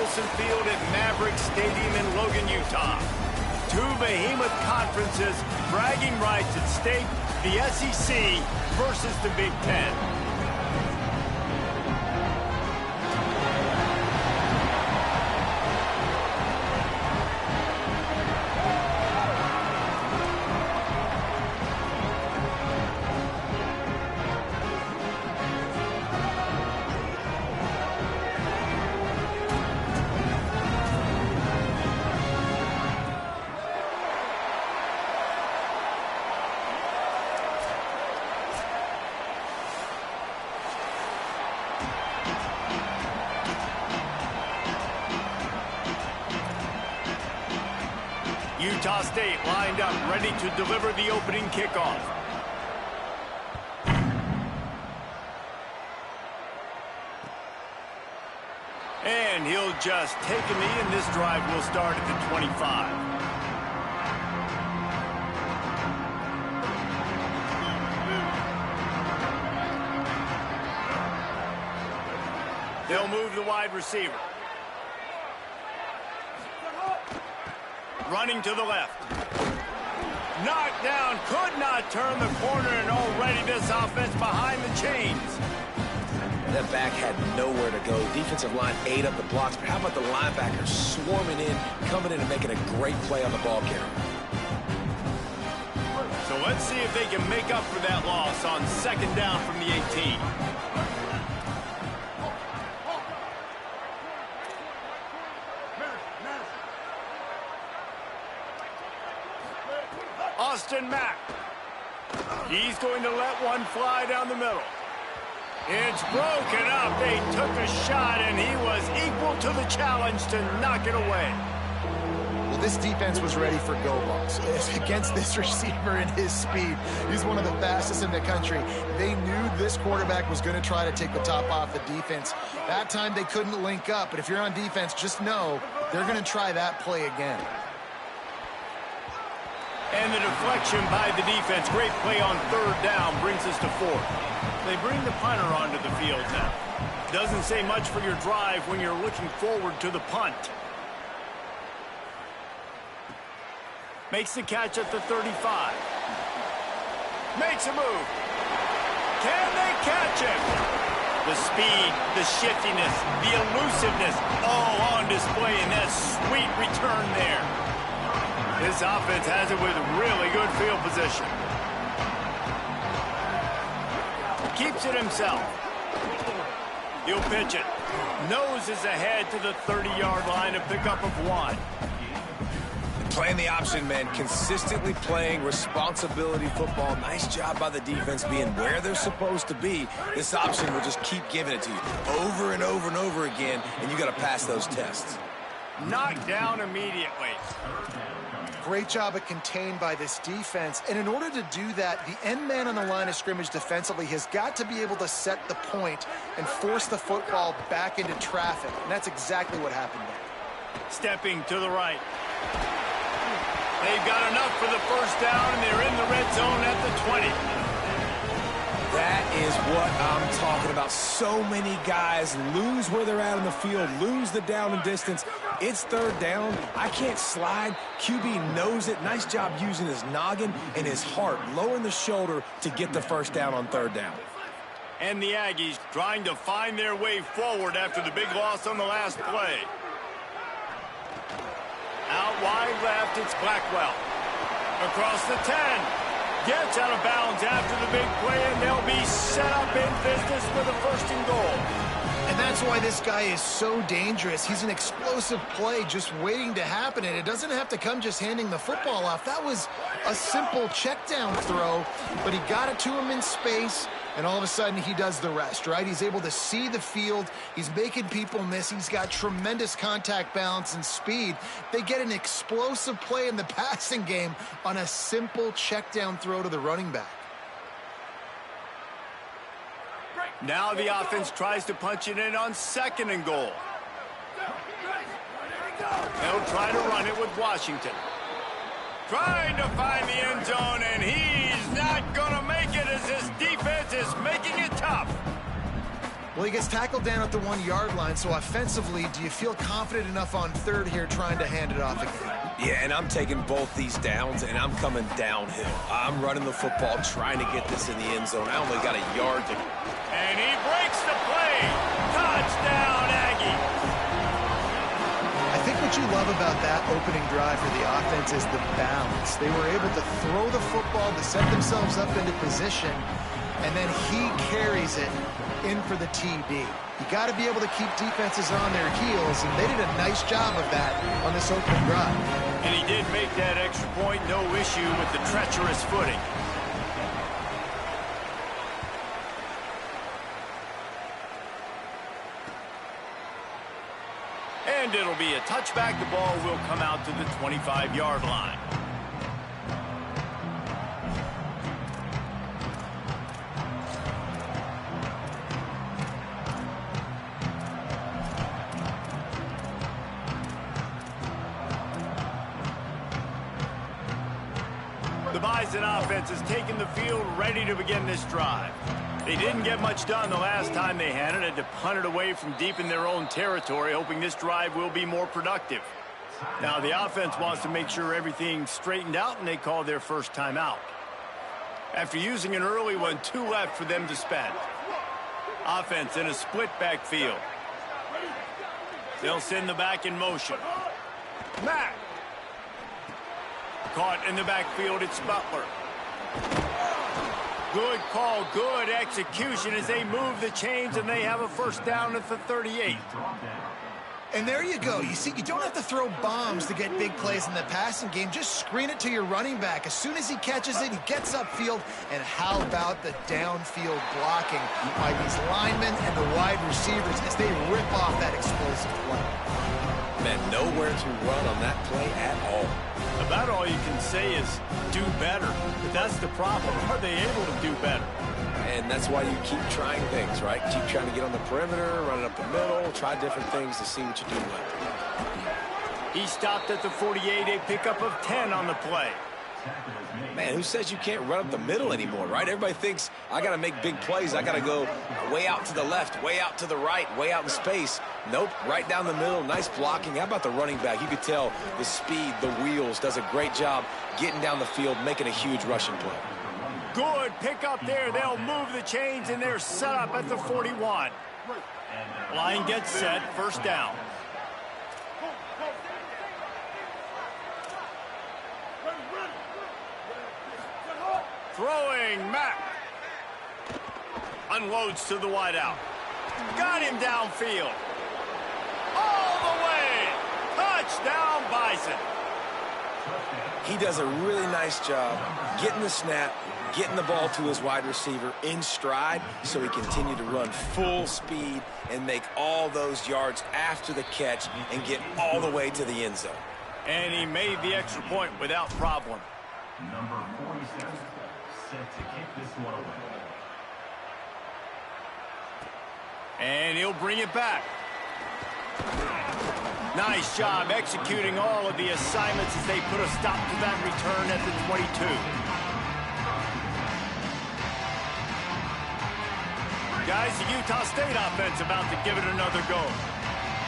Wilson Field at Maverick Stadium in Logan, Utah. Two behemoth conferences, bragging rights at stake, the SEC versus the Big Ten. Utah State lined up, ready to deliver the opening kickoff. And he'll just take a knee, and this drive will start at the 25. They'll move the wide receiver. Running to the left. Knocked down, could not turn the corner, and already this offense behind the chains. That back had nowhere to go. Defensive line ate up the blocks, but how about the linebackers swarming in, coming in and making a great play on the ball carrier? So let's see if they can make up for that loss on second down from the 18. Austin Mack. He's going to let one fly down the middle. It's broken up. They took a shot, and he was equal to the challenge to knock it away. Well, this defense was ready for go balls. Against this receiver and his speed, he's one of the fastest in the country. They knew this quarterback was going to try to take the top off the defense. That time they couldn't link up, but if you're on defense, just know they're going to try that play again. And the deflection by the defense. Great play on third down brings us to fourth. They bring the punter onto the field now. Doesn't say much for your drive when you're looking forward to the punt. Makes the catch at the 35. Makes a move. Can they catch him? The speed, the shiftiness, the elusiveness, all on display in that sweet return there. This offense has it with really good field position. Keeps it himself. He'll pitch it. Noses ahead to the 30-yard line, a pickup of one. Playing the option, man. Consistently playing responsibility football. Nice job by the defense being where they're supposed to be. This option will just keep giving it to you over and over and over again, and you got to pass those tests. Knocked down immediately. Great job at contained by this defense. And in order to do that, the end man on the line of scrimmage defensively has got to be able to set the point and force the football back into traffic. And that's exactly what happened there. Stepping to the right. They've got enough for the first down, and they're in the red zone at the 20. That is what I'm talking about. So many guys lose where they're at on the field, lose the down and distance. It's third down. I can't slide. QB knows it. Nice job using his noggin and his heart, lowering the shoulder to get the first down on third down. And the Aggies trying to find their way forward after the big loss on the last play. Out wide left, it's Blackwell. Across the 10. Gets out of bounds after the big play, and they'll be set up in business for the first and goal. And that's why this guy is so dangerous. He's an explosive play just waiting to happen, and it doesn't have to come just handing the football off. That was a simple check down throw, but he got it to him in space, and all of a sudden he does the rest, right? He's able to see the field. He's making people miss. He's got tremendous contact balance and speed. They get an explosive play in the passing game on a simple check down throw to the running back. Now the offense tries to punch it in on second and goal. They'll try to run it with Washington. Trying to find the end zone, and he's not going to make it as this defense is making it tough. Well, he gets tackled down at the 1-yard line, so offensively, do you feel confident enough on third here trying to hand it off again? Yeah, and I'm taking both these downs, and I'm coming downhill. I'm running the football, trying to get this in the end zone. I only got a yard to... And he breaks the play. Touchdown, Aggie. I think what you love about that opening drive for the offense is the balance. They were able to throw the football to set themselves up into position, and then he carries it in for the TD. You got to be able to keep defenses on their heels, and they did a nice job of that on this opening drive. And he did make that extra point, no issue with the treacherous footing. And it'll be a touchback. The ball will come out to the 25-yard line. The Bison offense has taken the field, ready to begin this drive. They didn't get much done the last time they had it. Had to punt it away from deep in their own territory, hoping this drive will be more productive. Now the offense wants to make sure everything's straightened out, and they call their first timeout. After using an early one, 2 left for them to spend. Offense in a split backfield. They'll send the back in motion. Mack. Caught in the backfield, it's Butler. Good call, good execution as they move the chains, and they have a first down at the 38. And there you go. You see, you don't have to throw bombs to get big plays in the passing game. Just screen it to your running back. As soon as he catches it, he gets upfield. And how about the downfield blocking by these linemen and the wide receivers as they rip off that explosive play? Man, nowhere to run on that play at all. About all you can say is do better. But that's the problem. Are they able to do better? And that's why you keep trying things, right? Keep trying to get on the perimeter, run it up the middle, try different things to see what you do well. He stopped at the 48, a pickup of 10 on the play. Man, who says you can't run up the middle anymore, right? Everybody thinks I got to make big plays. I got to go way out to the left, way out to the right, way out in space. Nope, right down the middle. Nice blocking. How about the running back? You could tell the speed, the wheels, does a great job getting down the field, making a huge rushing play. Good pickup there. They'll move the chains, and they're set up at the 41. Line gets set, first down. Throwing, Mack. Unloads to the wideout. Got him downfield. All the way. Touchdown, Bison. He does a really nice job getting the snap, getting the ball to his wide receiver in stride so he continue to run full speed and make all those yards after the catch and get all the way to the end zone. And he made the extra point without problem. Number 47 set to kick this one away. And he'll bring it back. Nice job executing all of the assignments as they put a stop to that return at the 22. Guys, the Utah State offense about to give it another go.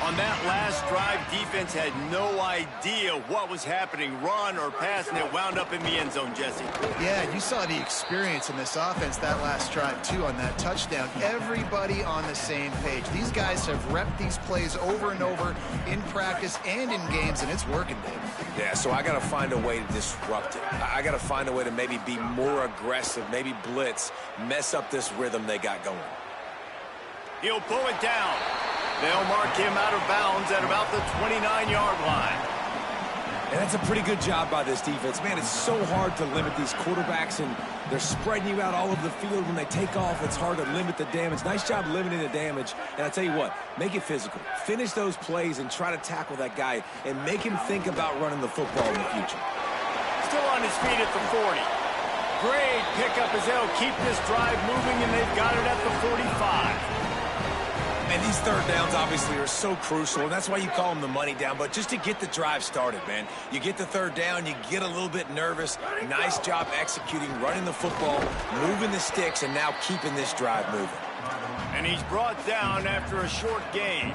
On that last drive, defense had no idea what was happening, run or pass, and it wound up in the end zone, Jesse. Yeah, you saw the experience in this offense that last drive, too, on that touchdown. Everybody on the same page. These guys have repped these plays over and over in practice and in games, and it's working, Dave. Yeah, so I got to find a way to disrupt it. I got to find a way to maybe be more aggressive, maybe blitz, mess up this rhythm they got going. He'll pull it down. They'll mark him out of bounds at about the 29-yard line. And that's a pretty good job by this defense. Man, it's so hard to limit these quarterbacks, and they're spreading you out all over the field. When they take off, it's hard to limit the damage. Nice job limiting the damage. And I tell you what, make it physical. Finish those plays and try to tackle that guy and make him think about running the football in the future. Still on his feet at the 40. Great pickup as they'll keep this drive moving, and they've got it at the 45. And these third downs obviously are so crucial, and that's why you call them the money down. But just to get the drive started, man, you get the third down, you get a little bit nervous. Nice job executing, running the football, moving the sticks, and now keeping this drive moving. And he's brought down after a short gain.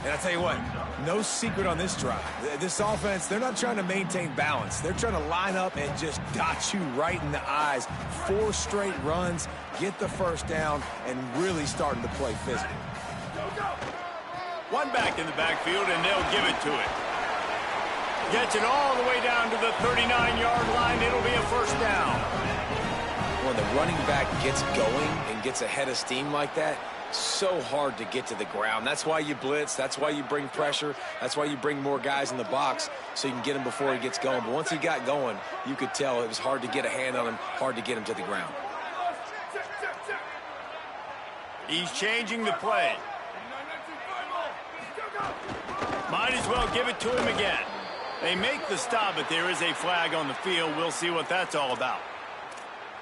And I tell you what, no secret on this drive. This offense, they're not trying to maintain balance. They're trying to line up and just dot you right in the eyes. 4 straight runs, get the first down, and really starting to play physical. One back in the backfield, and they'll give it to it. Gets it all the way down to the 39-yard line. It'll be a first down. When the running back gets going and gets ahead of steam like that, so hard to get to the ground. That's why you blitz. That's why you bring pressure. That's why you bring more guys in the box so you can get him before he gets going. But once he got going, you could tell it was hard to get a hand on him, hard to get him to the ground. He's changing the play. Might as well give it to him again. They make the stop, but there is a flag on the field. We'll see what that's all about.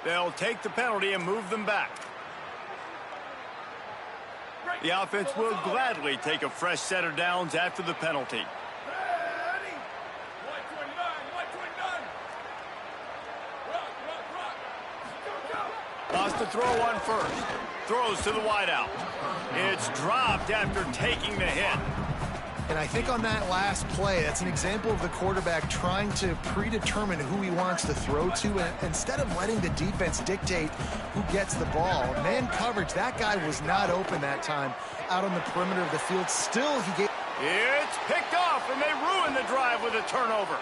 They'll take the penalty and move them back. The offense will gladly take a fresh set of downs after the penalty. Lost the throw on first. Throws to the wideout. It's dropped after taking the hit. And I think on that last play, that's an example of the quarterback trying to predetermine who he wants to throw to, and instead of letting the defense dictate who gets the ball. Man coverage, that guy was not open that time out on the perimeter of the field. Still, he gave... It's picked off, and they ruin the drive with a turnover.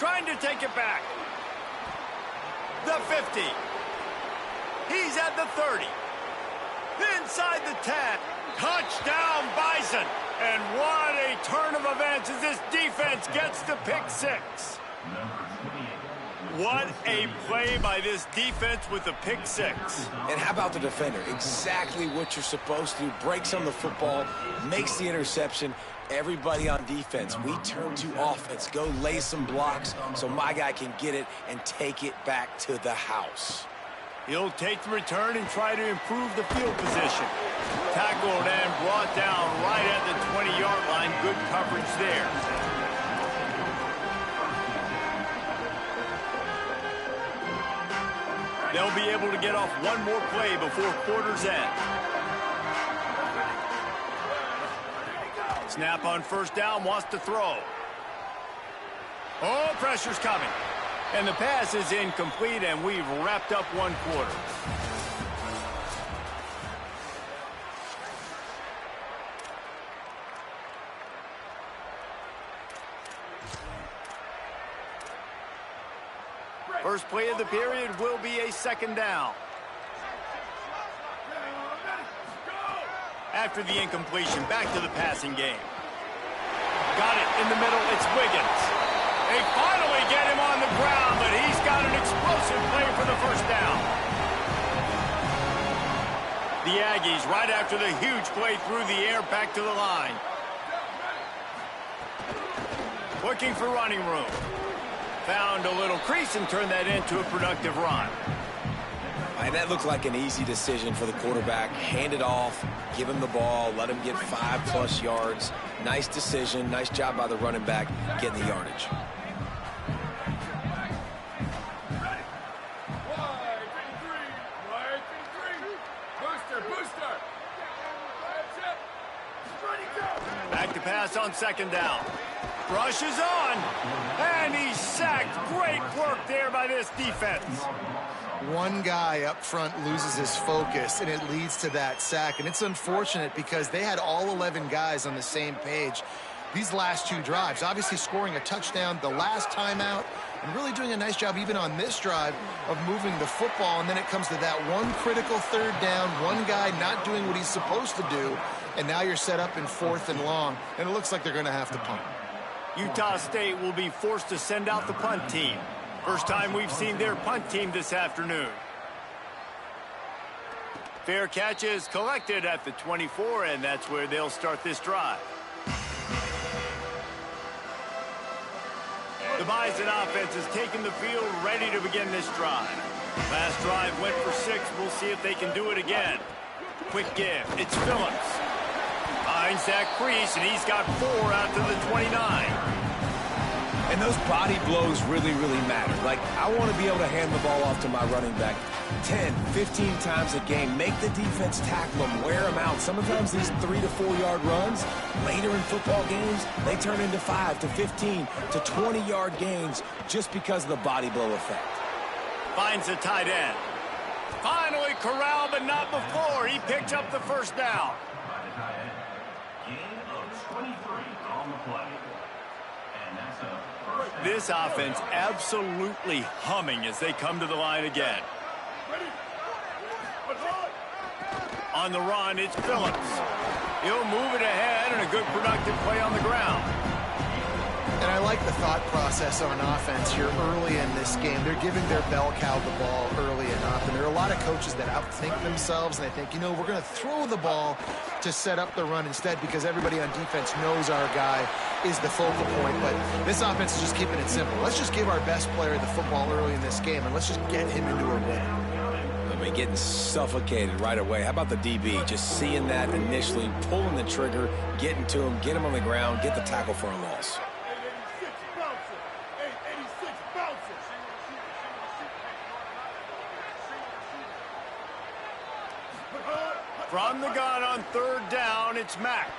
Trying to take it back. The 50. He's at the 30. Inside the 10. Touchdown, Bison. And what a turn of events as this defense gets to pick 6. What a play by this defense with the pick 6. And how about the defender? Exactly what you're supposed to do. Breaks on the football, makes the interception. Everybody on defense, we turn to offense. Go lay some blocks so my guy can get it and take it back to the house. He'll take the return and try to improve the field position. Tackled and brought down right at the 20-yard line. Good coverage there. They'll be able to get off one more play before quarter's end. Snap on first down, wants to throw. Oh, pressure's coming. And the pass is incomplete, and we've wrapped up one quarter. First play of the period will be a second down. After the incompletion, back to the passing game. Got it in the middle, it's Wiggins. They finally get him on the ground, but he's got an explosive play for the first down. The Aggies, right after the huge play through the air, back to the line. Looking for running room. Found a little crease and turned that into a productive run. And that looked like an easy decision for the quarterback. Hand it off, give him the ball, let him get 5+ yards. Nice decision, nice job by the running back getting the yardage. Back to pass on second down. Rushes on, and he's sacked. Great work there by this defense. One guy up front loses his focus, and it leads to that sack. And it's unfortunate because they had all 11 guys on the same page these last 2 drives. Obviously scoring a touchdown the last timeout and really doing a nice job even on this drive of moving the football. And then it comes to that one critical third down, one guy not doing what he's supposed to do, and now you're set up in 4th and long, and it looks like they're going to have to punt. Utah State will be forced to send out the punt team. First time we've seen their punt team this afternoon. Fair catch is collected at the 24, and that's where they'll start this drive. The Bison offense has taken the field, ready to begin this drive. Last drive went for 6. We'll see if they can do it again. Quick give. It's Phillips. Finds that crease, and he's got 4 out to the 29. And those body blows really, really matter. Like, I want to be able to hand the ball off to my running back 10, 15 times a game. Make the defense tackle them, wear them out. Sometimes these 3 to 4 yard runs, later in football games, they turn into 5 to 15 to 20 yard gains just because of the body blow effect. Finds the tight end. Finally corralled, but not before. He picked up the first down. By the tight end. Gain of 23 on the play. And that's a first down. This offense absolutely humming as they come to the line again. On the run, it's Phillips. He'll move it ahead, and a good productive play on the ground. And I like the thought process on offense here early in this game. They're giving their bell cow the ball early enough. And there are a lot of coaches that outthink themselves, and they think, you know, we're going to throw the ball to set up the run instead because everybody on defense knows our guy is the focal point. But this offense is just keeping it simple. Let's just give our best player the football early in this game, and let's just get him into a win. I mean, getting suffocated right away. How about the DB? Just seeing that initially, pulling the trigger, getting to him, get him on the ground, get the tackle for a loss. From the gun on 3rd down, it's Mack.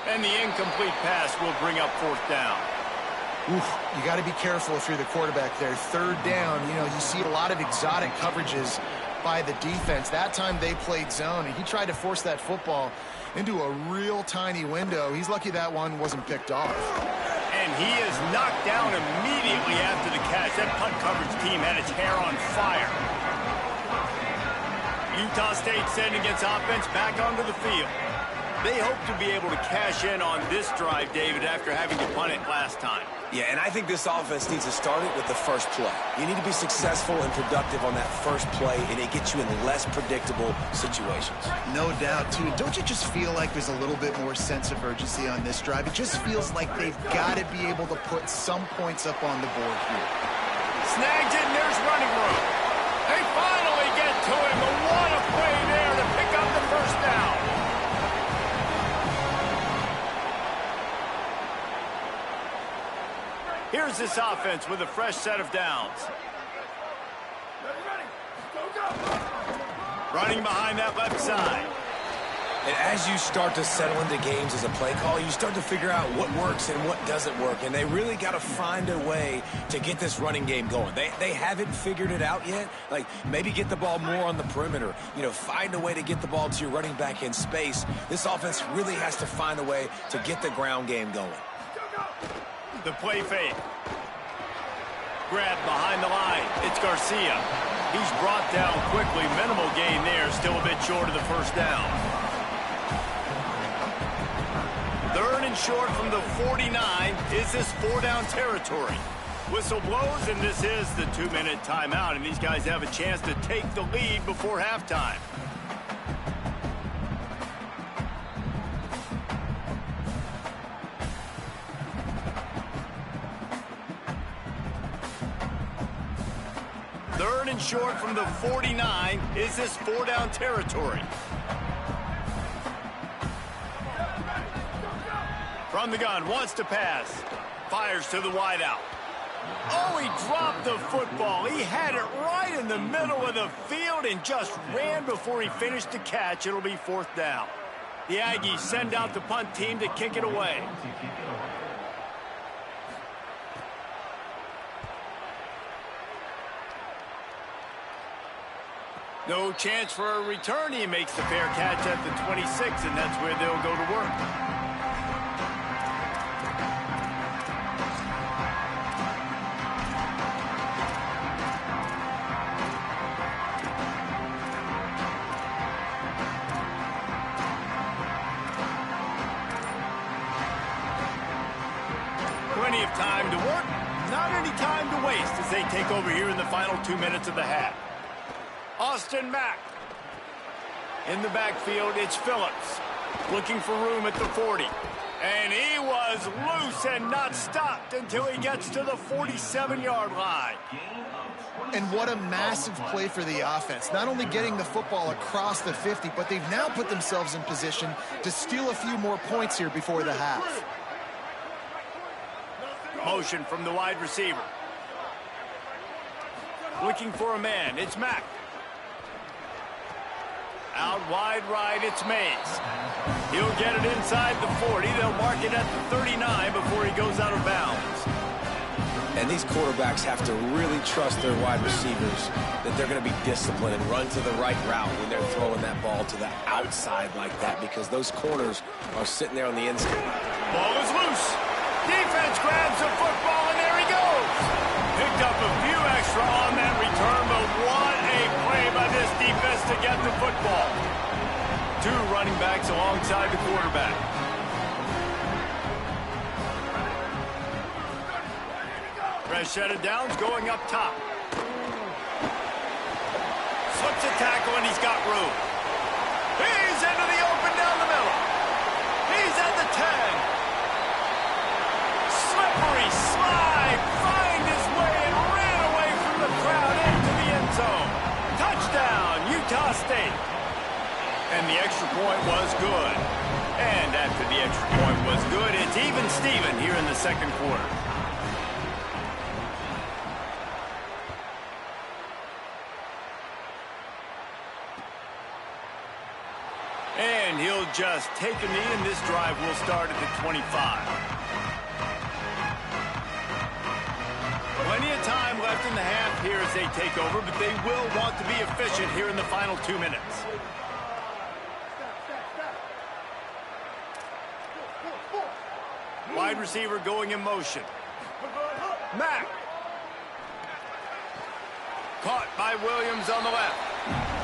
And the incomplete pass will bring up 4th down. Oof, you got to be careful if you're the quarterback there. 3rd down, you know, you see a lot of exotic coverages by the defense. That time they played zone, and he tried to force that football into a real tiny window. He's lucky that one wasn't picked off. And he is knocked down immediately after the catch. That punt coverage team had its hair on fire. Utah State sending its offense back onto the field. They hope to be able to cash in on this drive, David, after having to punt it last time. Yeah, and I think this offense needs to start it with the first play. You need to be successful and productive on that first play, and it gets you in less predictable situations. No doubt, too. Don't you just feel like there's a little bit more sense of urgency on this drive? It just feels like they've got to be able to put some points up on the board here. Snagged it, and there's running room. They finally get to him, but what a play there to pick up the first down. Here's this offense with a fresh set of downs. Running behind that left side. And as you start to settle into games as a play call, you start to figure out what works and what doesn't work. And they really got to find a way to get this running game going. They haven't figured it out yet. Like, maybe get the ball more on the perimeter. You know, find a way to get the ball to your running back in space. This offense really has to find a way to get the ground game going. The play fake. Grab behind the line. It's Garcia. He's brought down quickly. Minimal gain there. Still a bit short of the first down. 3rd and short from the 49. Is this 4-down territory? Whistle blows, and this is the 2-minute timeout. And these guys have a chance to take the lead before halftime. Third and short from the 49. Is this 4-down territory? From the gun, wants to pass. Fires to the wideout. Oh, he dropped the football. He had it right in the middle of the field and just ran before he finished the catch. It'll be 4th down. The Aggies send out the punt team to kick it away. No chance for a return. He makes the fair catch at the 26, and that's where they'll go to work. Plenty of time to work, not any time to waste as they take over here in the final 2 minutes of the half. Austin Mack. In the backfield, it's Phillips. Looking for room at the 40. And he was loose and not stopped until he gets to the 47-yard line. And what a massive play for the offense. Not only getting the football across the 50, but they've now put themselves in position to steal a few more points here before the half. Motion from the wide receiver. Looking for a man. It's Mack. Out wide right, it's Mays. He'll get it inside the 40. They'll mark it at the 39 before he goes out of bounds. And these quarterbacks have to really trust their wide receivers that they're going to be disciplined and run to the right route when they're throwing that ball to the outside like that, because those corners are sitting there on the inside. Ball is loose. Defense grabs the football, and there he goes. Picked up a few extra on that return, but what a play by this defense to get the football. Two running backs alongside the quarterback. Set of downs going up top. Slips a tackle, and he's got room. He's into the open down the middle. He's at the 10. Slippery slide, find his way and ran away from the crowd into the end zone. Touchdown, Utah State. And the extra point was good. And after the extra point was good, it's even Steven here in the second quarter. And he'll just take a knee, and this drive will start at the 25. Plenty of time left in the half here as they take over, but they will want to be efficient here in the final 2 minutes. Wide receiver going in motion. Mack. Caught by Williams on the left.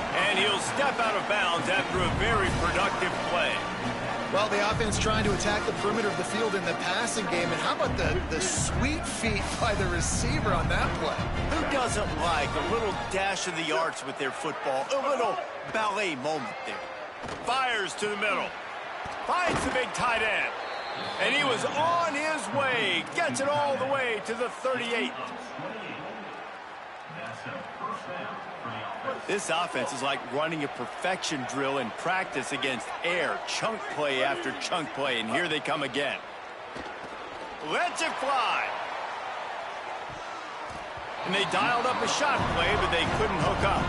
And he'll step out of bounds after a very productive play. Well, the offense trying to attack the perimeter of the field in the passing game. And how about the sweet feet by the receiver on that play? Who doesn't like a little dash of the arts with their football? A little ballet moment there. Fires to the middle. Finds the big tight end. And he was on his way. Gets it all the way to the 38. This offense is like running a perfection drill in practice against air. Chunk play after chunk play, and here they come again. Lets it fly. And they dialed up a shot play, but they couldn't hook up.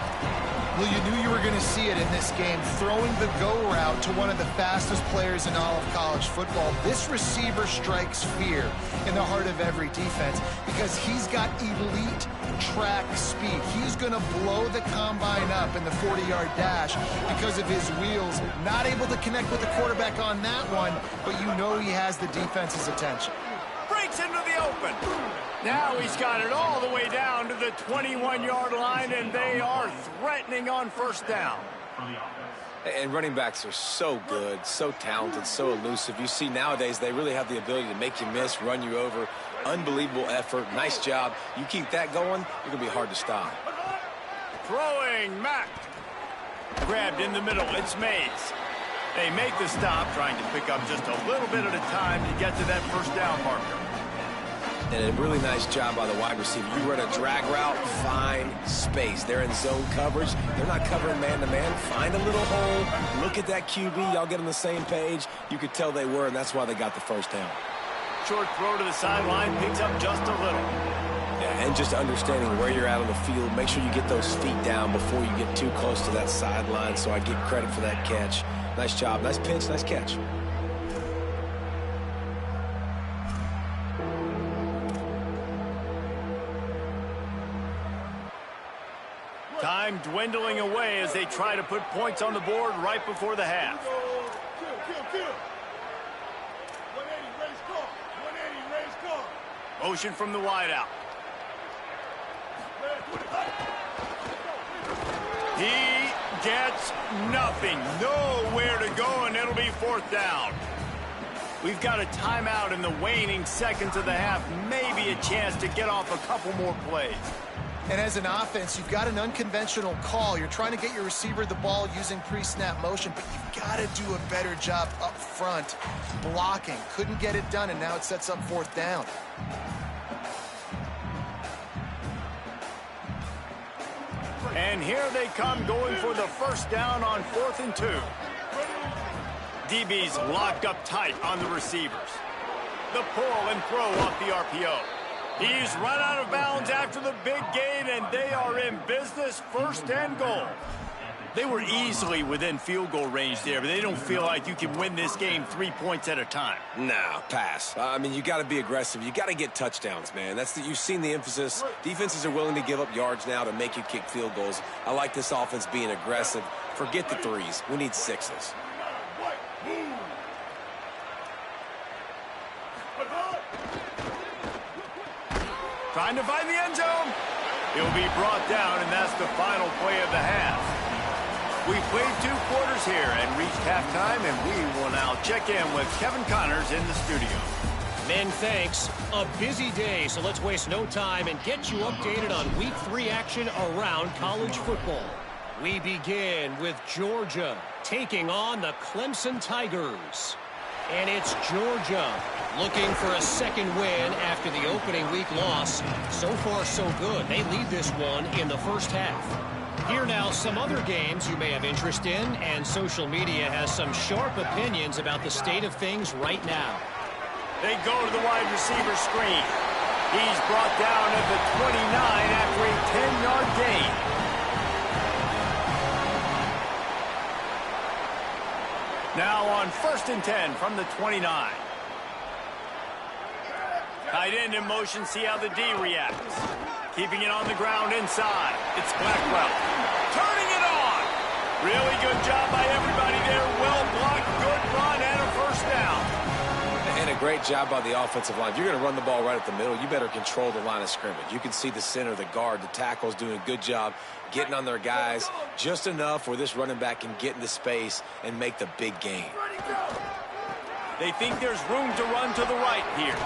Well, you knew you were going to see it in this game, throwing the go route to one of the fastest players in all of college football. This receiver strikes fear in the heart of every defense because he's got elite track speed. He's going to blow the combine up in the 40-yard dash because of his wheels. Not able to connect with the quarterback on that one, but you know he has the defense's attention. Breaks into the open. Now he's got it all the way down to the 21-yard line, and they are threatening on first down. And running backs are so good, so talented, so elusive. You see nowadays they really have the ability to make you miss, run you over. Unbelievable effort. Nice job. You keep that going, you're going to be hard to stop. Throwing Mack. Grabbed in the middle. It's Mays. They make the stop, trying to pick up just a little bit at a time to get to that first down marker. And a really nice job by the wide receiver. You run a drag route, find space. They're in zone coverage. They're not covering man-to-man. Find a little hole. Look at that QB. Y'all get on the same page. You could tell they were, and that's why they got the first down. Short throw to the sideline, picks up just a little. Yeah, and just understanding where you're at on the field. Make sure you get those feet down before you get too close to that sideline, so I get credit for that catch. Nice job. Nice pinch. Nice catch. Time dwindling away as they try to put points on the board right before the half. Motion from the wideout. He gets nothing. Nowhere to go, and it'll be fourth down. We've got a timeout in the waning seconds of the half. Maybe a chance to get off a couple more plays. And as an offense, you've got an unconventional call. You're trying to get your receiver the ball using pre-snap motion, but you've got to do a better job up front blocking. Couldn't get it done, and now it sets up 4th down. And here they come going for the first down on 4th and 2. DB's locked up tight on the receivers. The pull and throw off the RPO. He's run out of bounds after the big gain, and they are in business, 1st and goal. They were easily within field goal range there, but they don't feel like you can win this game 3 points at a time. Nah, pass. I mean, you got to be aggressive. You got to get touchdowns, man. You've seen the emphasis. Defenses are willing to give up yards now to make you kick field goals. I like this offense being aggressive. Forget the 3s. We need 6s. Trying to find the end zone. He'll be brought down, and that's the final play of the half. We've played 2 quarters here and reached halftime, and we will now check in with Kevin Connors in the studio. Men, thanks. A busy day, so let's waste no time and get you updated on Week 3 action around college football. We begin with Georgia taking on the Clemson Tigers. And it's Georgia looking for a second win after the opening week loss. So far, so good. They lead this one in the first half. Here now, some other games you may have interest in, and social media has some sharp opinions about the state of things right now. They go to the wide receiver screen. He's brought down at the 29 after a 10-yard gain. Now on 1st and 10 from the 29. Tight end in motion, see how the D reacts. Keeping it on the ground inside. It's Blackwell. Turning it on. Really good job by everybody there. Well blocked, good run, and a first down. And a great job by the offensive line. If you're going to run the ball right at the middle, you better control the line of scrimmage. You can see the center, the guard, the tackles doing a good job getting on their guys just enough where this running back can get into space and make the big gain. They think there's room to run to the right here.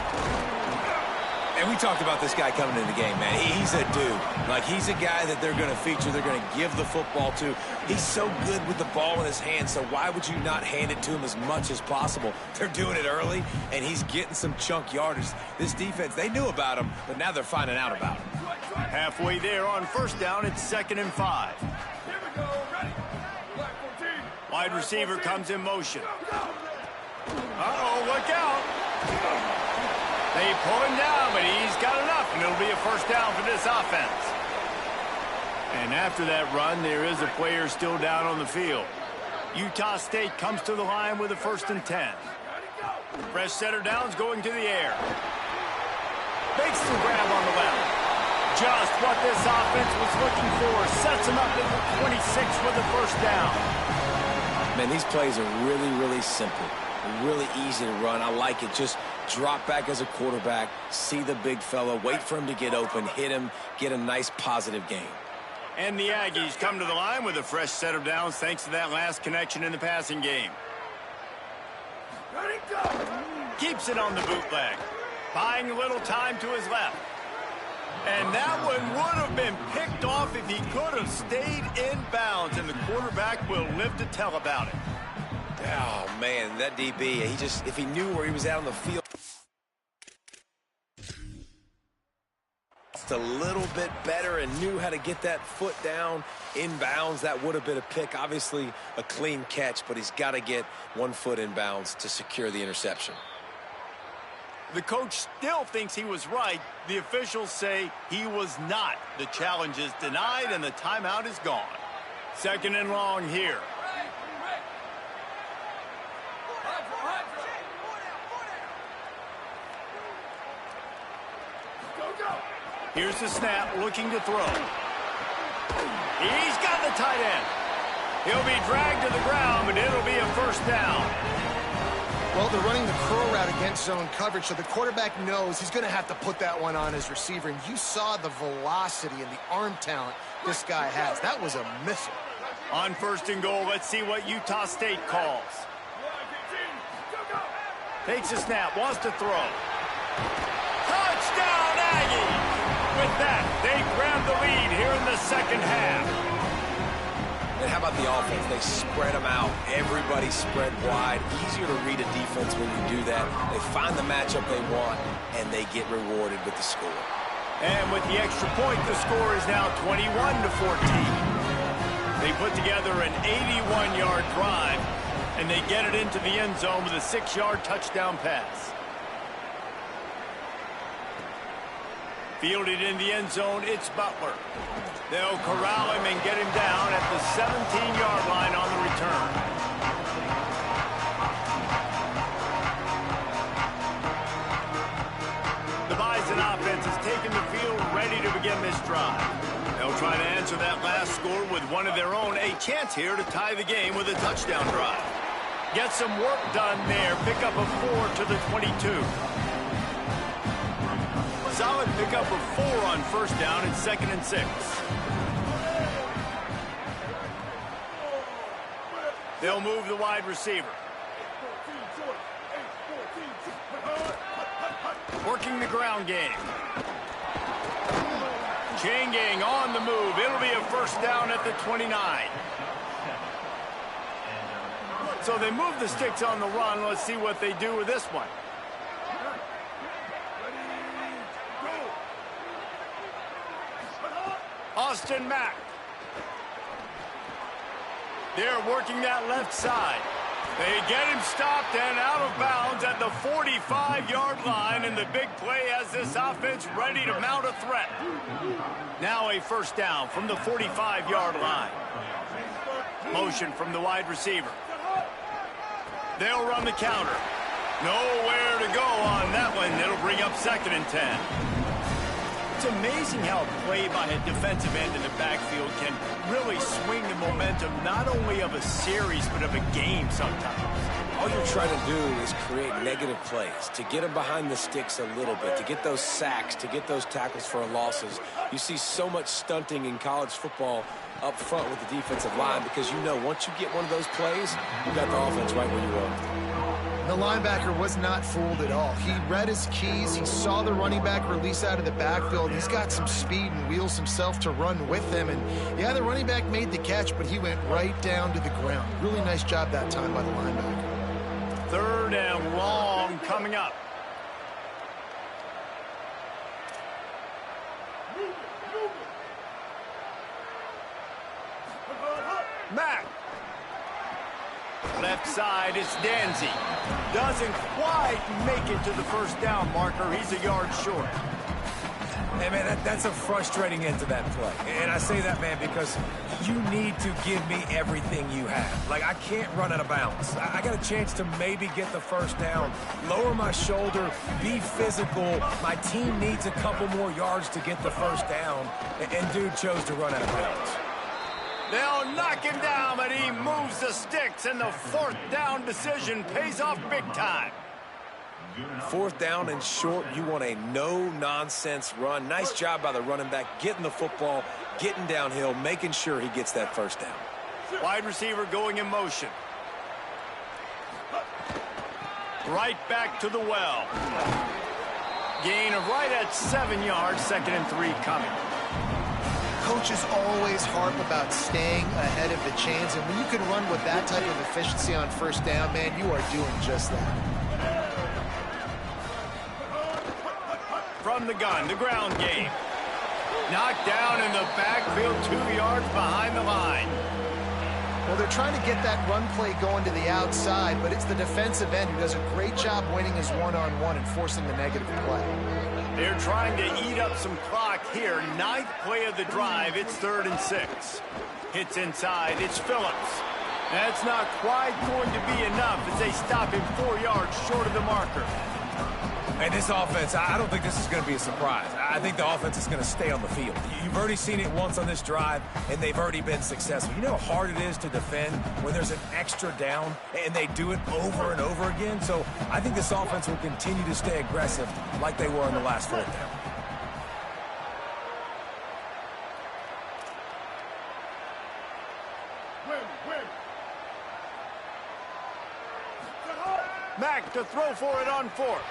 And we talked about this guy coming in the game, man. He's a dude. Like, he's a guy that they're going to feature, they're going to give the football to. He's so good with the ball in his hands, so why would you not hand it to him as much as possible? They're doing it early, and he's getting some chunk yardage. This defense, they knew about him, but now they're finding out about him. Halfway there on 1st down, it's 2nd and 5. Wide receiver comes in motion. Uh-oh, look out. They pull him down, but he's got enough, and it'll be a first down for this offense. And after that run, there is a player still down on the field. Utah State comes to the line with a 1st and 10. Fresh setter downs going to the air. Makes the grab on the left. Just what this offense was looking for. Sets him up at the 26 with a first down. Man, these plays are really, really simple. Really easy to run. I like it. Just drop back as a quarterback, see the big fella, wait for him to get open, hit him, get a nice positive gain. And the Aggies come to the line with a fresh set of downs thanks to that last connection in the passing game. Ready, go. Keeps it on the bootleg. Buying a little time to his left. And that one would have been picked off if he could have stayed in bounds, and the quarterback will live to tell about it. Oh, man, that DB, if he knew where he was out on the field just a little bit better and knew how to get that foot down in bounds, that would have been a pick. Obviously, a clean catch, but he's got to get 1 foot in bounds to secure the interception. The coach still thinks he was right. The officials say he was not. The challenge is denied, and the timeout is gone. 2nd and long here. Here's the snap, looking to throw. He's got the tight end. He'll be dragged to the ground, but it'll be a first down. Well, they're running the curl route against zone coverage, so the quarterback knows he's going to have to put that one on his receiver. And you saw the velocity and the arm talent this guy has. That was a missile. On 1st and goal, let's see what Utah State calls. Takes a snap, wants to throw. Touchdown, Aggies! with that, they grab the lead here in the second half. And how about the offense? They spread them out. Everybody spread wide. Easier to read a defense when you do that. They find the matchup they want, and they get rewarded with the score. And with the extra point, the score is now 21-14. They put together an 81-yard drive, and they get it into the end zone with a 6-yard touchdown pass. Fielded in the end zone, it's Butler. They'll corral him and get him down at the 17-yard line on the return. The Bison offense has taken the field, ready to begin this drive. They'll try to answer that last score with one of their own. A chance here to tie the game with a touchdown drive. Get some work done there. Pick up a 4 to the 22. Solid pickup of 4 on first down and 2nd and 6. They'll move the wide receiver. Working the ground game. Chain gang on the move. It'll be a first down at the 29. So they move the sticks on the run. Let's see what they do with this one. Austin Mack. They're working that left side. They get him stopped and out of bounds at the 45-yard line, and the big play has this offense ready to mount a threat. Now a first down from the 45-yard line. Motion from the wide receiver. They'll run the counter. Nowhere to go on that one. It'll bring up 2nd and 10. It's amazing how a play by a defensive end in the backfield can really swing the momentum not only of a series but of a game sometimes. All you're trying to do is create negative plays, to get them behind the sticks a little bit, to get those sacks, to get those tackles for losses. You see so much stunting in college football up front with the defensive line because you know once you get one of those plays, you got the offense right where you want. The linebacker was not fooled at all. He read his keys. He saw the running back release out of the backfield. He's got some speed and wheels himself to run with him. And, yeah, the running back made the catch, but he went right down to the ground. Really nice job that time by the linebacker. 3rd and long coming up. Mack. Left side, it's Danzy. Doesn't quite make it to the first down marker. He's a yard short. Hey, man, that's a frustrating end to that play. And I say that, man, because you need to give me everything you have. Like, I can't run out of bounds. I got a chance to maybe get the first down, lower my shoulder, be physical. My team needs a couple more yards to get the first down. And dude chose to run out of bounds. They'll knock him down, but he moves the sticks, and the 4th down decision pays off big time. 4th down and short, you want a no-nonsense run. Nice job by the running back, getting the football, getting downhill, making sure he gets that first down. Wide receiver going in motion. Right back to the well. Gain of right at 7 yards, 2nd and 3 coming. Coaches always harp about staying ahead of the chains, and when you can run with that type of efficiency on first down, man, you are doing just that. From the gun, the ground game. Knocked down in the backfield, 2 yards behind the line. Well, they're trying to get that run play going to the outside, but it's the defensive end who does a great job winning his one-on-one and forcing the negative play. They're trying to eat up some clock here. 9th play of the drive. It's 3rd and 6. Hits inside. It's Phillips. That's not quite going to be enough as they stop him 4 yards short of the marker. And this offense, I don't think this is going to be a surprise. I think the offense is going to stay on the field. You've already seen it once on this drive, and they've already been successful. You know how hard it is to defend when there's an extra down, and they do it over and over again? So I think this offense will continue to stay aggressive like they were in the last 4th down. Mack to throw for it on 4th.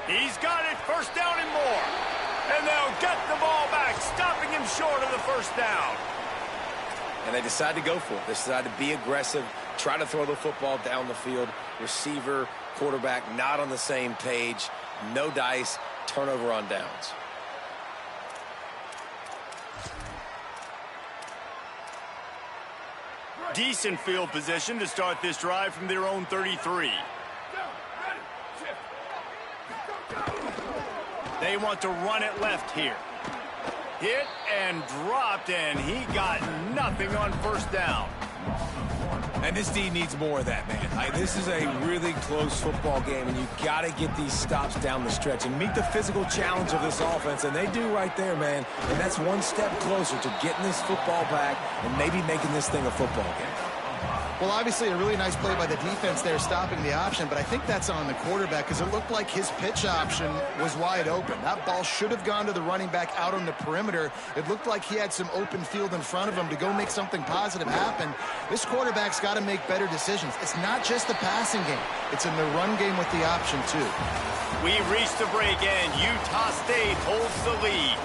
He's got it, first down and more. And they'll get the ball back, stopping him short of the first down. And they decide to go for it. They decide to be aggressive, try to throw the football down the field. Receiver, quarterback, not on the same page. No dice, turnover on downs. Decent field position to start this drive from their own 33. They want to run it left here. Hit and dropped, and he got nothing on first down. And this D needs more of that, man. This is a really close football game, and you've got to get these stops down the stretch and meet the physical challenge of this offense, and they do right there, man. And that's one step closer to getting this football back and maybe making this thing a football game. Well, obviously a really nice play by the defense there stopping the option, but I think that's on the quarterback because it looked like his pitch option was wide open. That ball should have gone to the running back out on the perimeter. It looked like he had some open field in front of him to go make something positive happen. This quarterback's got to make better decisions. It's not just the passing game. It's in the run game with the option, too. We've reached the break, and Utah State holds the lead.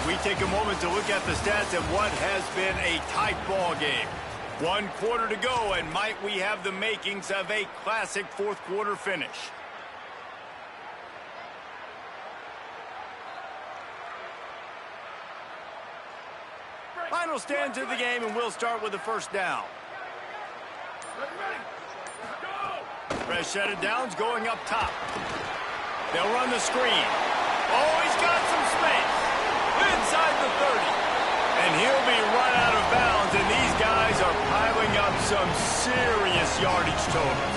We take a moment to look at the stats of what has been a tight ball game. 1 quarter to go, and might we have the makings of a classic fourth quarter finish. Final stands of the game, and we'll start with the first down. Fresh set of downs going up top. They'll run the screen. Oh, he's got some space. Inside the 30. And he'll be run out of bounds, and these guys are piling up some serious yardage totals.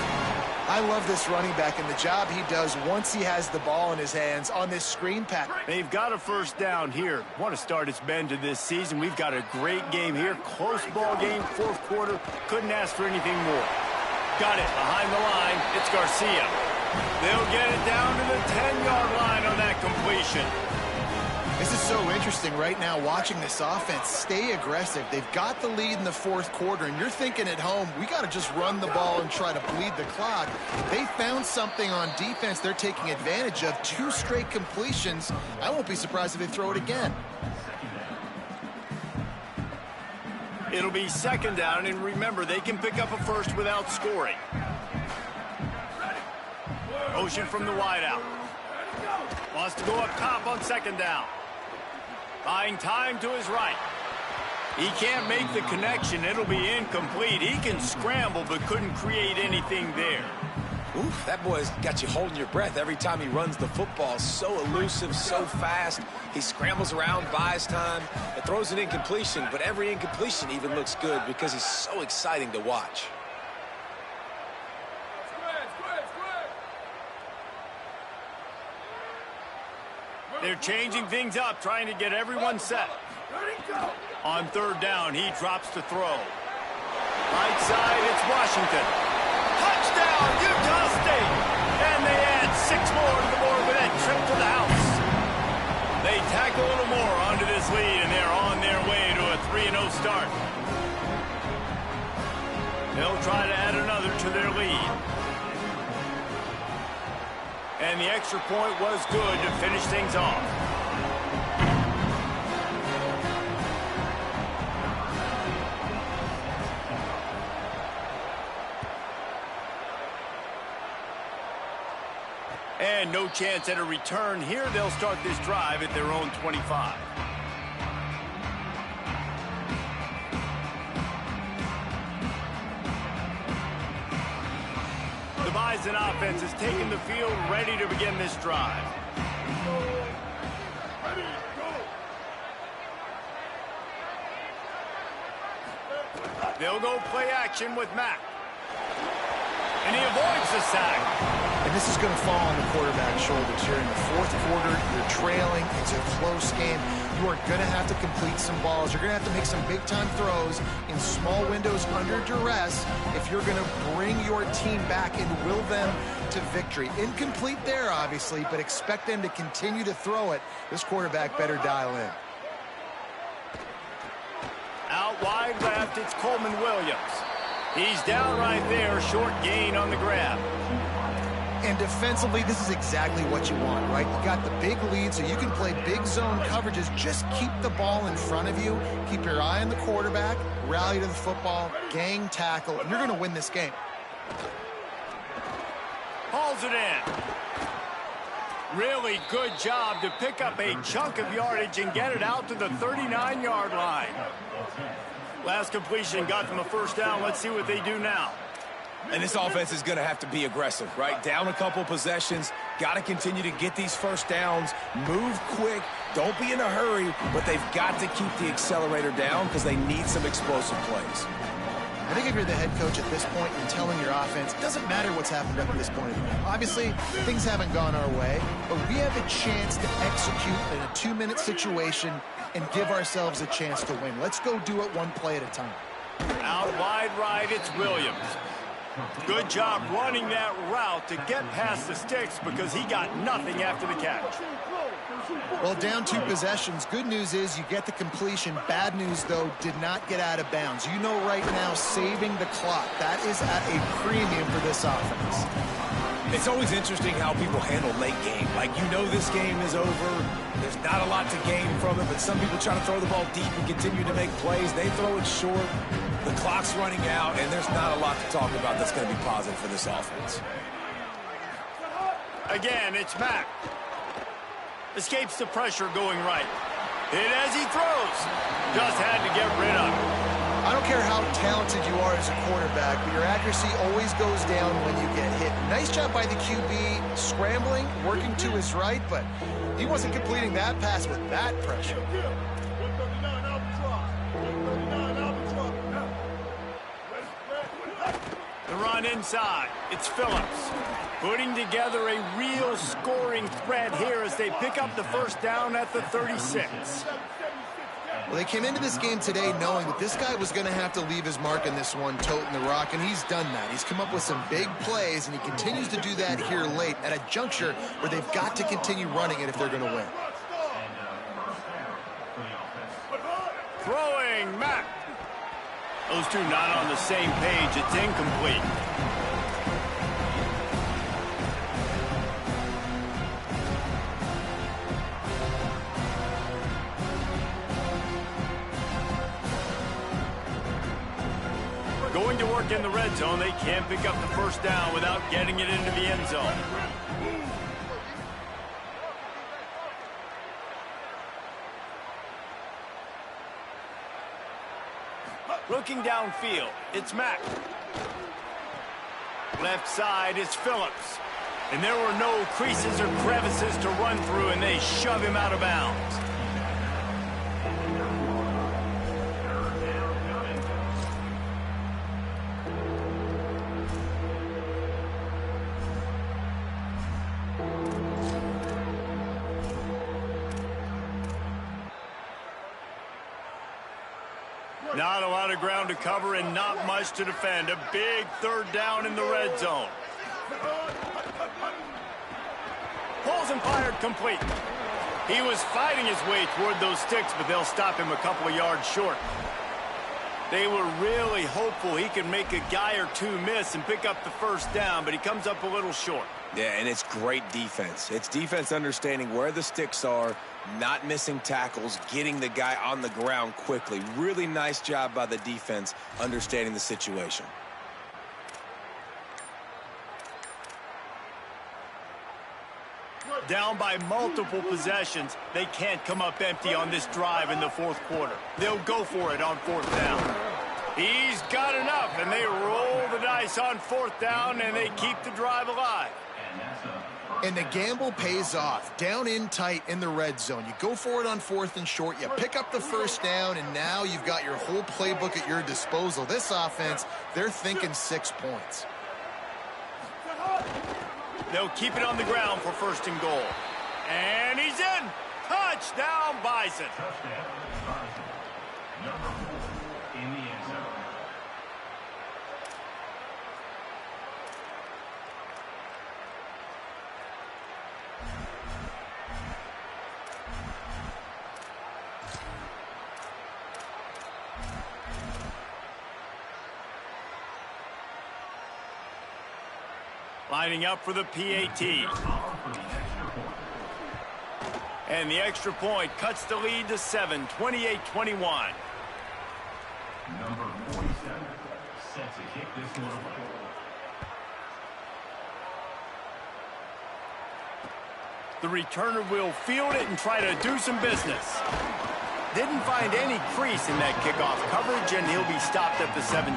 I love this running back and the job he does once he has the ball in his hands on this screen pattern. They've got a first down here. Want to start its bend to this season. We've got a great game here. Close ball game, fourth quarter. Couldn't ask for anything more. Got it behind the line. It's Garcia. They'll get it down to the 10-yard line on that completion. This is so interesting right now watching this offense stay aggressive. They've got the lead in the fourth quarter, and you're thinking at home, we got to just run the ball and try to bleed the clock. They found something on defense they're taking advantage of. 2 straight completions. I won't be surprised if they throw it again. It'll be second down, and remember, they can pick up a first without scoring. Motion from the wideout. Wants to go up top on second down. Buying time to his right. He can't make the connection. It'll be incomplete. He can scramble, but couldn't create anything there. Oof, that boy's got you holding your breath every time he runs the football. So elusive, so fast. He scrambles around, buys time, and throws an incompletion. But every incompletion even looks good because he's so exciting to watch. They're changing things up, trying to get everyone set. On third down, he drops to throw. Right side, it's Washington. Touchdown, Utah State! And they add 6 more to the board with that trip to the house. They tack a little more onto this lead, and they're on their way to a 3-0 start. They'll try to add another to their lead. And the extra point was good to finish things off. And no chance at a return here. They'll start this drive at their own 25. The Bison offense has taken the field, ready to begin this drive. They'll go play action with Mack. And he avoids the sack. And this is going to fall on the quarterback's shoulders here in the fourth quarter. You're trailing. It's a close game. You are going to have to complete some balls. You're going to have to make some big-time throws in small windows under duress if you're going to bring your team back and will them to victory. Incomplete there, obviously, but expect them to continue to throw it. This quarterback better dial in. Out wide left, it's Coleman Williams. He's down right there, short gain on the grab. And defensively, this is exactly what you want, right? You got the big lead, so you can play big zone coverages. Just keep the ball in front of you. Keep your eye on the quarterback. Rally to the football. Gang tackle. And you're going to win this game. Hauls it in. Really good job to pick up a chunk of yardage and get it out to the 39-yard line. Last completion got them a first down. Let's see what they do now. And this offense is going to have to be aggressive, right? Down a couple possessions. Got to continue to get these first downs. Move quick. Don't be in a hurry. But they've got to keep the accelerator down because they need some explosive plays. I think if you're the head coach at this point and telling your offense, it doesn't matter what's happened up to this point. Obviously, things haven't gone our way, but we have a chance to execute in a 2-minute situation and give ourselves a chance to win. Let's go do it one play at a time. Out wide right, it's Williams. Good job running that route to get past the sticks because he got nothing after the catch. Well, down 2 possessions. Good news is you get the completion. Bad news, though, did not get out of bounds. You know right now, saving the clock, that is at a premium for this offense. It's always interesting how people handle late game. Like, you know this game is over. There's not a lot to gain from it, but some people try to throw the ball deep and continue to make plays. They throw it short. The clock's running out, and there's not a lot to talk about that's going to be positive for this offense. Again, it's Mack. Escapes the pressure going right. Hit as he throws. Just had to get rid of it. I don't care how talented you are as a quarterback, but your accuracy always goes down when you get hit. Nice job by the QB scrambling, working to his right, but he wasn't completing that pass with that pressure. The run inside. It's Phillips. Putting together a real scoring threat here as they pick up the first down at the 36. Well, they came into this game today knowing that this guy was going to have to leave his mark in this one, toting the rock, and he's done that. He's come up with some big plays, and he continues to do that here late at a juncture where they've got to continue running it if they're going to win. Throwing, Mack. Those two not on the same page. It's incomplete. Going to work in the red zone. They can't pick up the first down without getting it into the end zone. Looking downfield, it's Mack. Left side is Phillips. And there were no creases or crevices to run through, and they shove him out of bounds. Not a lot of ground to cover and not much to defend. A big third down in the red zone. Pulls and fired complete. He was fighting his way toward those sticks, but they'll stop him a couple of yards short. They were really hopeful he could make a guy or two miss and pick up the first down, but he comes up a little short. Yeah, and it's great defense. It's defense understanding where the sticks are, not missing tackles, getting the guy on the ground quickly. Really nice job by the defense understanding the situation. Down by multiple possessions, they can't come up empty on this drive in the fourth quarter. They'll go for it on fourth down. He's got enough, and they roll the dice on fourth down, and they keep the drive alive. And the gamble pays off. Down in tight in the red zone. You go for it on fourth and short. You pick up the first down, and now you've got your whole playbook at your disposal. This offense, they're thinking 6 points. They'll keep it on the ground for first and goal. And he's in. Touchdown, Bison. Number 4 in the end zone. Lining up for the PAT. And the extra point cuts the lead to 7, 28-21. Number 47 set to kick this one away. The returner will field it and try to do some business. Didn't find any crease in that kickoff coverage, and he'll be stopped at the 17.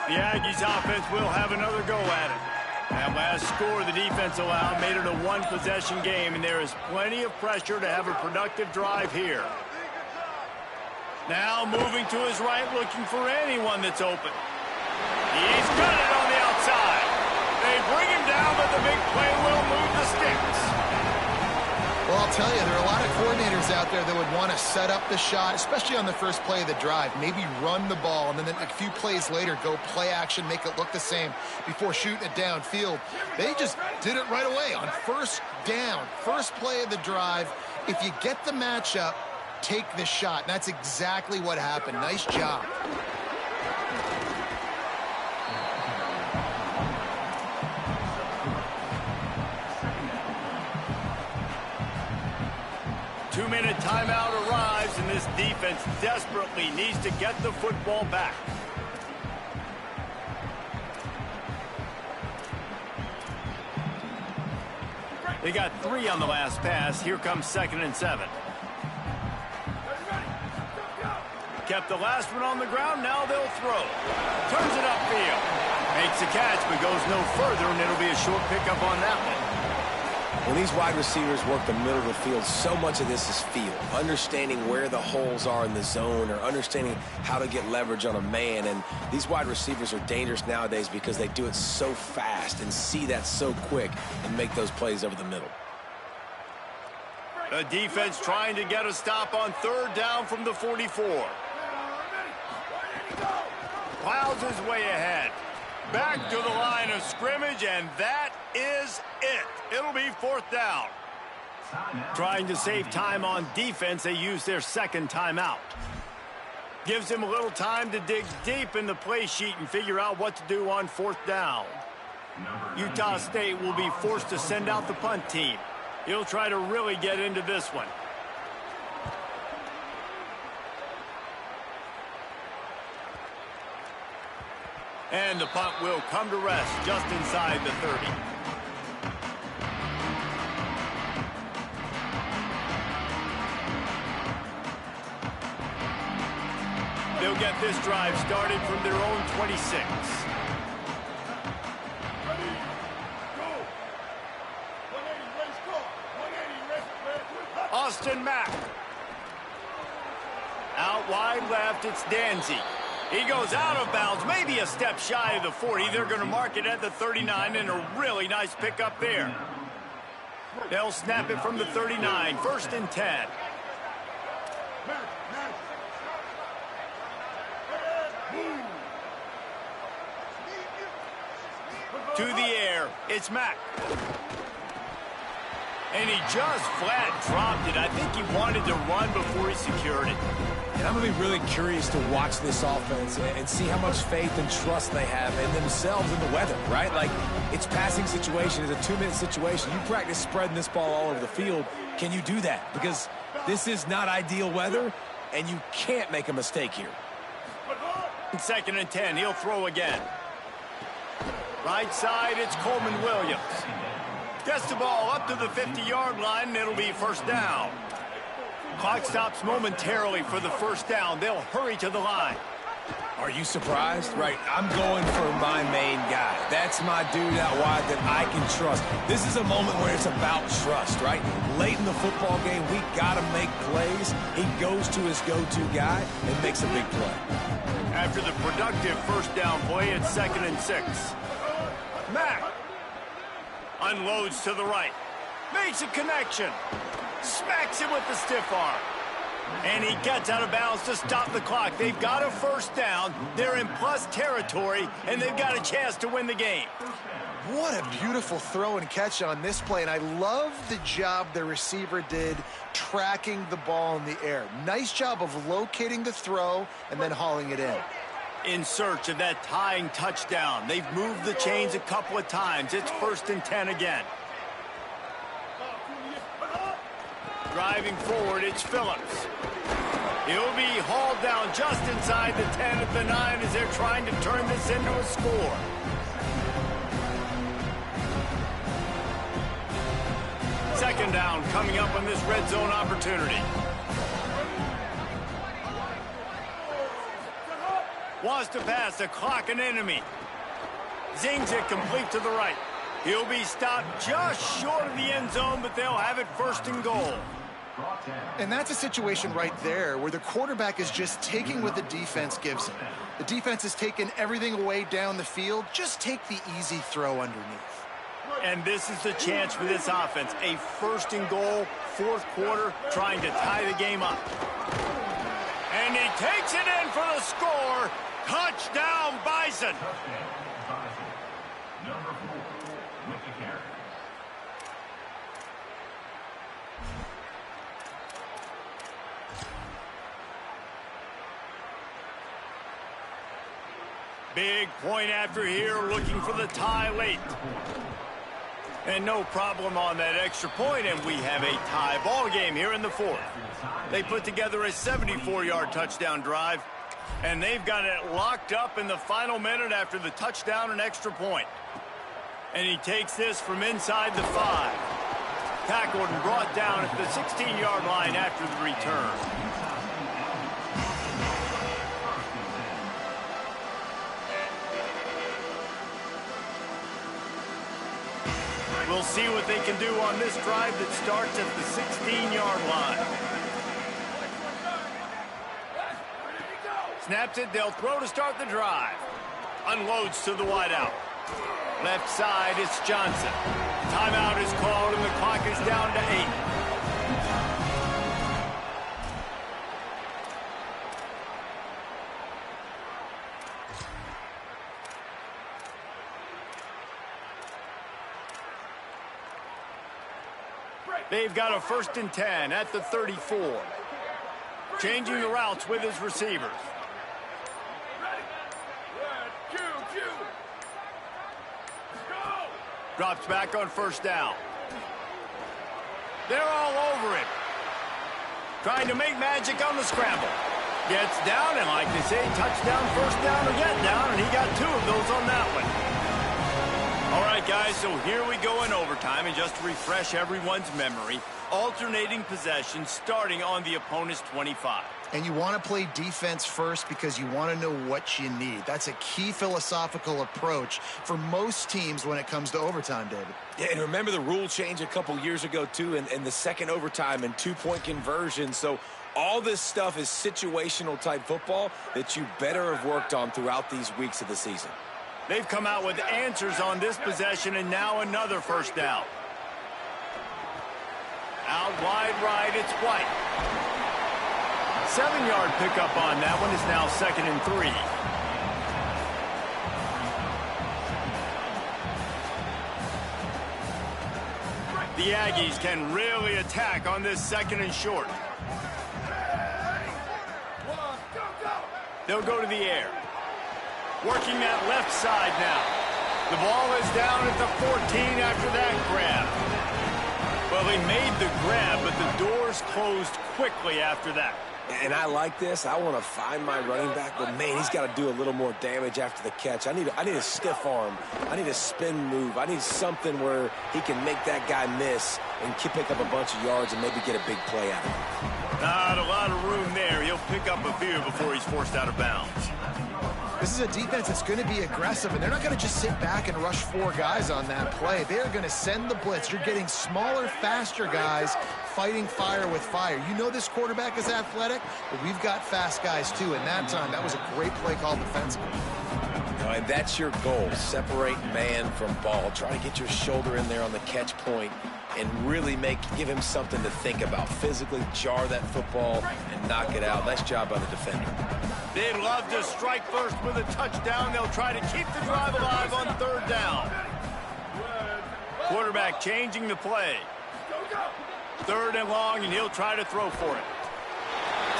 The Aggies offense will have another go at it. That last score the defense allowed made it a one-possession game, and there is plenty of pressure to have a productive drive here. Now moving to his right, looking for anyone that's open. He's got it on the outside. They bring him down, but the big play will move the sticks. Well, I'll tell you, there are a lot of coordinators out there that would want to set up the shot, especially on the first play of the drive. Maybe run the ball, and then a few plays later, go play action, make it look the same before shooting it downfield. They just did it right away on first down, first play of the drive. If you get the matchup, take the shot. And that's exactly what happened. Nice job. Two-minute timeout arrives, and this defense desperately needs to get the football back. They got 3 on the last pass. Here comes 2nd and 7. Kept the last one on the ground. Now they'll throw. Turns it upfield. Makes the catch, but goes no further, and it'll be a short pickup on that one. When these wide receivers work the middle of the field, so much of this is feel. Understanding where the holes are in the zone, or understanding how to get leverage on a man. And these wide receivers are dangerous nowadays because they do it so fast and see that so quick and make those plays over the middle. The defense trying to get a stop on 3rd down from the 44. Plows his way ahead. Back to the line of scrimmage, and that is it. It'll be 4th down. Trying to save time on defense, they use their 2nd timeout. Gives him a little time to dig deep in the play sheet and figure out what to do on 4th down. Utah State will be forced to send out the punt team. He'll try to really get into this one. And the punt will come to rest just inside the 30. They'll get this drive started from their own 26. Austin Mack. Out wide left, it's Danzy. He goes out of bounds, maybe a step shy of the 40. They're going to mark it at the 39, and a really nice pickup there. They'll snap it from the 39, 1st and 10. To the air, it's Mack. And he just flat dropped it. I think he wanted to run before he secured it. And I'm going to be really curious to watch this offense and see how much faith and trust they have in themselves and the weather, right? Like, it's passing situation. It's a 2-minute situation. You practice spreading this ball all over the field. Can you do that? Because this is not ideal weather, and you can't make a mistake here. 2nd and 10. He'll throw again. Right side, it's Coleman Williams. Gets the ball up to the 50-yard line, and it'll be 1st down. Clock stops momentarily for the 1st down. They'll hurry to the line. Are you surprised? Right, I'm going for my main guy. That's my dude out wide that I can trust. This is a moment where it's about trust, right? Late in the football game, we got to make plays. He goes to his go-to guy and makes a big play. After the productive 1st down play, it's 2nd and 6. Mack unloads to the right. Makes a connection. Smacks him with the stiff arm. And he gets out of bounds to stop the clock. They've got a 1st down. They're in plus territory, and they've got a chance to win the game. What a beautiful throw and catch on this play, and I love the job the receiver did tracking the ball in the air. Nice job of locating the throw and then hauling it in. In search of that tying touchdown. They've moved the chains a couple of times. It's 1st and 10 again. Driving forward, it's Phillips. He'll be hauled down just inside the 10 at the 9 as they're trying to turn this into a score. Second down coming up on this red zone opportunity. Wants to pass the clock an enemy. Zings it complete to the right. He'll be stopped just short of the end zone, but they'll have it 1st and goal. And that's a situation right there where the quarterback is just taking what the defense gives him. The defense has taken everything away down the field. Just take the easy throw underneath. And this is the chance for this offense. A 1st and goal, 4th quarter, trying to tie the game up. And he takes it in for the score. Touchdown, Bison. Number 4 with the carry. Big point after here, looking for the tie late. And no problem on that extra point, and we have a tie ball game here in the 4th. They put together a 74-yard touchdown drive, and they've got it locked up in the final minute after the touchdown and extra point. And he takes this from inside the 5. Tackled and brought down at the 16-yard line after the return. We'll see what they can do on this drive that starts at the 16-yard line. Snaps it, they'll throw to start the drive. Unloads to the wideout. Left side, it's Johnson. Timeout is called and the clock is down to 8. They've got a 1st and 10 at the 34. Changing the routes with his receivers. Drops back on 1st down. They're all over it. Trying to make magic on the scramble. Gets down, and like they say, touchdown, 1st down, or get down, and he got 2 of those on that one. All right, guys, so here we go in overtime, and just to refresh everyone's memory, alternating possession starting on the opponent's 25. And you want to play defense first because you want to know what you need. That's a key philosophical approach for most teams when it comes to overtime, David. Yeah, and remember the rule change a couple years ago, too, in the second overtime and 2-point conversion. So all this stuff is situational type football that you better have worked on throughout these weeks of the season. They've come out with answers on this possession, and now another 1st down. Out wide right, it's White. 7-yard pickup on that one is now 2nd and 3. The Aggies can really attack on this 2nd and short. They'll go to the air. Working that left side now. The ball is down at the 14 after that grab. Well, they made the grab, but the doors closed quickly after that. And I like this. I want to find my running back, but, man, he's got to do a little more damage after the catch. I need a stiff arm. I need a spin move. I need something where he can make that guy miss and pick up a bunch of yards and maybe get a big play out of it. Not a lot of room there. He'll pick up a few before he's forced out of bounds. This is a defense that's going to be aggressive, and they're not going to just sit back and rush 4 guys on that play. They're going to send the blitz. You're getting smaller, faster guys fighting fire with fire. You know this quarterback is athletic, but we've got fast guys too. And that time, that was a great play call defensively. And that's your goal. Separate man from ball. Try to get your shoulder in there on the catch point and really give him something to think about. Physically jar that football and knock it out. Nice job by the defender. They'd love to strike first with a touchdown. They'll try to keep the drive alive on 3rd down. Quarterback changing the play. 3rd and long, and he'll try to throw for it.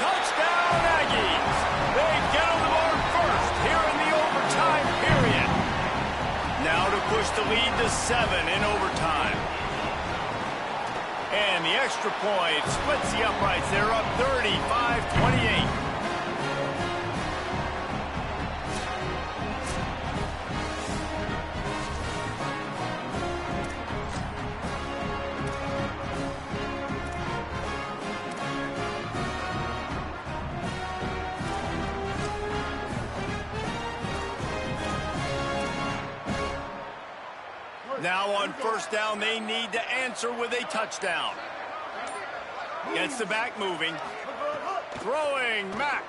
Touchdown, Aggies! They get on the board first here in the overtime period. Now to push the lead to 7 in overtime. And the extra point splits the uprights. They're up 35-28. Now on 1st down, they need to answer with a touchdown. Gets the back moving. Throwing, Mack.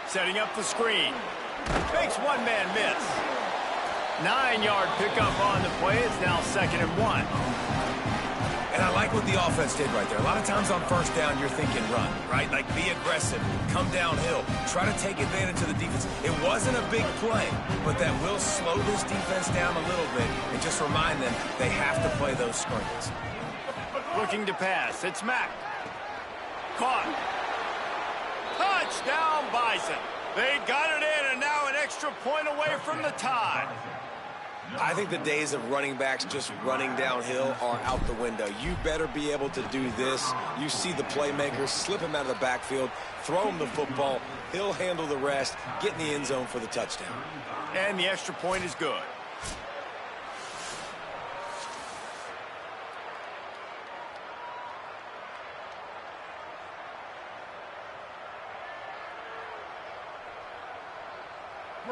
Setting up the screen. Makes one man miss. 9-yard pickup on the play. It's now 2nd and 1. And I like what the offense did right there. A lot of times on 1st down, you're thinking run, right? Like be aggressive, come downhill, try to take advantage of the defense. It wasn't a big play, but that will slow this defense down a little bit and just remind them they have to play those screens. Looking to pass. It's Mack. Caught. Touchdown, Bison. They got it in, and now an extra point away from the tie. I think the days of running backs just running downhill are out the window. You better be able to do this. You see the playmakers, slip him out of the backfield, throw him the football. He'll handle the rest, get in the end zone for the touchdown. And the extra point is good.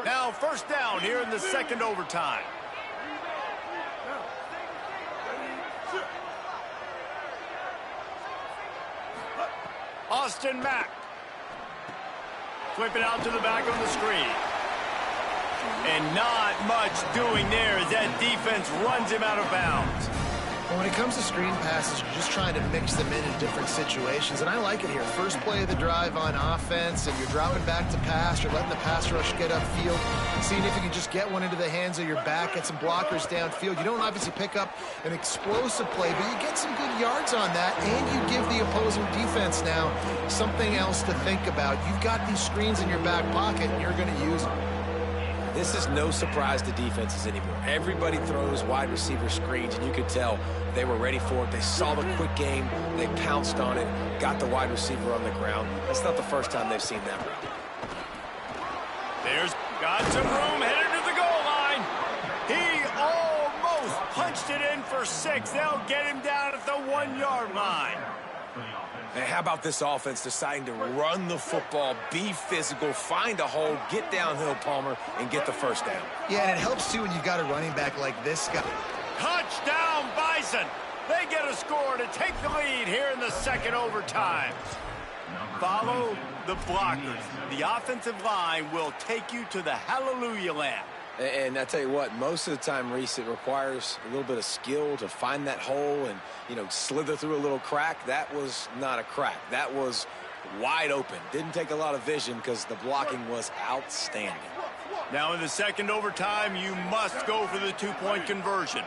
Now 1st down here in the 2nd overtime. Austin Mack. Flip it out to the back on the screen. And not much doing there as that defense runs him out of bounds. Well, when it comes to screen passes, you're just trying to mix them in different situations, and I like it here. First play of the drive on offense, and you're dropping back to pass. You're letting the pass rush get upfield, seeing if you can just get one into the hands of your back, get some blockers downfield. You don't obviously pick up an explosive play, but you get some good yards on that, and you give the opposing defense now something else to think about. You've got these screens in your back pocket, and you're going to use them. This is no surprise to defenses anymore. Everybody throws wide receiver screens, and you could tell they were ready for it. They saw the quick game. They pounced on it, got the wide receiver on the ground. That's not the first time they've seen that route. There's got some room headed to the goal line. He almost punched it in for 6. They'll get him down at the 1-yard line. And how about this offense deciding to run the football, be physical, find a hole, get downhill, Palmer, and get the 1st down. Yeah, and it helps, too, when you've got a running back like this guy. Touchdown, Bison. They get a score to take the lead here in the 2nd overtime. Follow the blockers. The offensive line will take you to the hallelujah land. And I tell you what, most of the time, Reese, it requires a little bit of skill to find that hole and, slither through a little crack. That was not a crack. That was wide open. Didn't take a lot of vision because the blocking was outstanding. Now in the 2nd overtime, you must go for the 2-point conversion.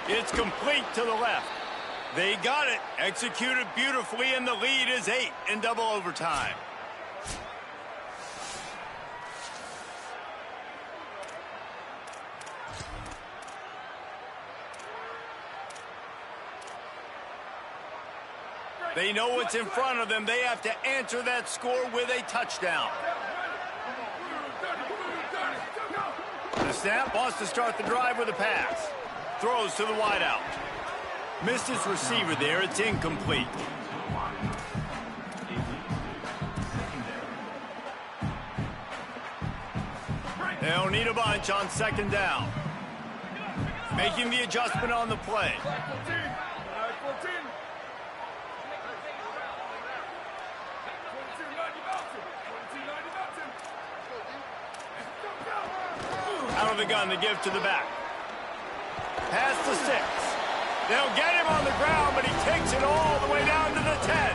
It's complete to the left. They got it. Executed beautifully, and the lead is 8 in double overtime. They know what's in front of them. They have to answer that score with a touchdown. The snap wants to start the drive with a pass. Throws to the wideout. Missed his receiver there. It's incomplete. They'll need a bunch on 2nd down. Making the adjustment on the play. Out of the gun to give to the back. Pass to 6. They'll get him on the ground, but he takes it all the way down to the 10.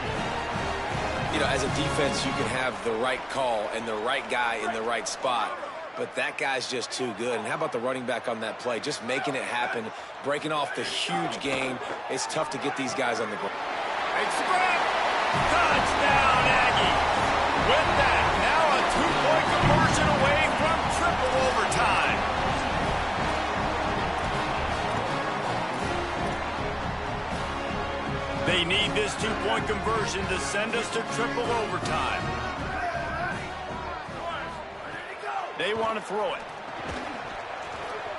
You know, as a defense, you can have the right call and the right guy in the right spot, but that guy's just too good. And how about the running back on that play? Just making it happen, breaking off the huge gain. It's tough to get these guys on the ground. Big spread. Touchdown, Aggie. With that, now a 2-point conversion away from triple overtime. They need this 2-point conversion to send us to triple overtime. They want to throw it.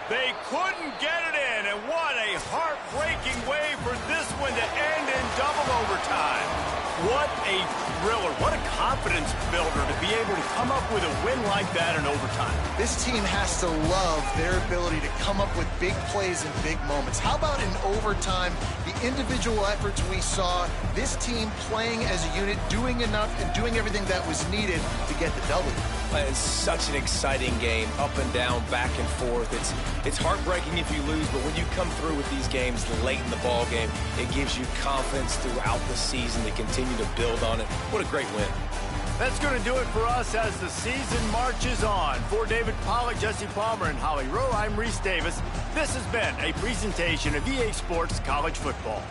They couldn't get it in, and what a heartbreaking way for this one to end in double overtime. What a thriller. What a confidence builder to be able to come up with a win like that in overtime. This team has to love their ability to come up with big plays and big moments. How about in overtime, the individual efforts we saw, this team playing as a unit, doing enough and doing everything that was needed to get the W. It's such an exciting game, up and down, back and forth. It's heartbreaking if you lose, but when you come through with these games late in the ball game, it gives you confidence throughout the season to continue to build on it. What a great win. That's going to do it for us as the season marches on. For David Pollack, Jesse Palmer, and Holly Rowe, I'm Reese Davis. This has been a presentation of EA Sports College Football.